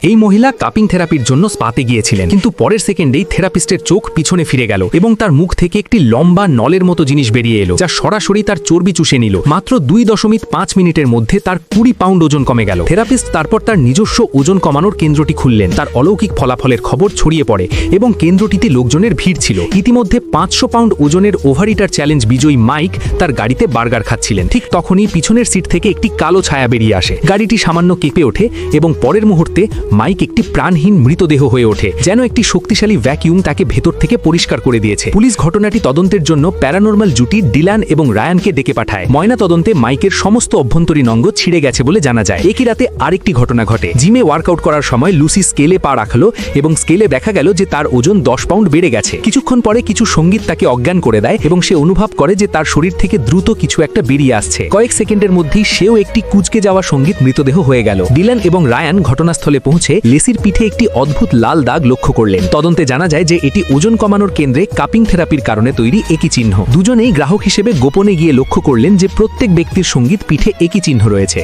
এই মহিলা কাপিং থেরাপির জন্য স্পাতে গিয়েছিলেন, কিন্তু পরের সেকেন্ডেই থেরাপিস্টের চোখ পিছনে ফিরে গেল এবং তার মুখ থেকে একটি লম্বা নলের মতো জিনিস বেরিয়ে এলো, যা সরাসরি তার চর্বি চুষে নিল। মাত্র 2.5 মিনিটের মধ্যে তার 20 পাউন্ড ওজন কমে গেল। থেরাপিস্ট তারপর তার নিজস্ব ওজন কমানোর কেন্দ্রটি খুললেন। তার অলৌকিক ফলাফলের খবর ছড়িয়ে পড়ে এবং কেন্দ্রটিতে লোকজনের ভিড় ছিল। ইতিমধ্যে 500 পাউন্ড ওজনের ওভারইটার চ্যালেঞ্জ বিজয়ী মাইক তার গাড়িতে বার্গার খাচ্ছিলেন। ঠিক তখনই পিছনের সিট থেকে একটি কালো ছায়া বেরিয়ে আসে। গাড়িটি সামান্য কেঁপে ওঠে এবং পরের মুহূর্তে মাইক একটি প্রাণহীন মৃতদেহ হয়ে ওঠে, যেন একটি শক্তিশালী ভ্যাকিউম তাকে ভেতর থেকে পরিষ্কার করে দিয়েছে। পুলিশ ঘটনাটি তদন্তের জন্য প্যারানর্মাল জুটি ডিলান এবং রায়ানকে ডেকে পাঠায়। ময়না তদন্তে মাইকের সমস্ত অভ্যন্তরীণ অঙ্গ ছিঁড়ে গেছে বলে জানা যায়। একই রাতে আরেকটি ঘটনা ঘটে। জিমে ওয়ার্কআউট করার সময় লুসি স্কেলে পা রাখলো এবং স্কেলে দেখা গেল যে তার ওজন 10 পাউন্ড বেড়ে গেছে। কিছুক্ষণ পরে কিছু সঙ্গীত তাকে অজ্ঞান করে দেয় এবং সে অনুভব করে যে তার শরীর থেকে দ্রুত কিছু একটা বেরিয়ে আসছে। কয়েক সেকেন্ডের মধ্যেই সেও একটি কুঁচকে যাওয়া সঙ্গীত মৃতদেহ হয়ে গেল। ডিলান এবং রায়ান ঘটনাস্থলে পৌঁছে লেসির পিঠে একটি অদ্ভুত লাল দাগ লক্ষ্য করলেন। তদন্তে জানা যায় যে এটি ওজন কমানোর কেন্দ্রে কাপিং থেরাপির কারণে তৈরি একই চিহ্ন। দুজনেই গ্রাহক হিসেবে গোপনে গিয়ে লক্ষ্য করলেন যে প্রত্যেক ব্যক্তির সঙ্গীত পিঠে একই চিহ্ন রয়েছে।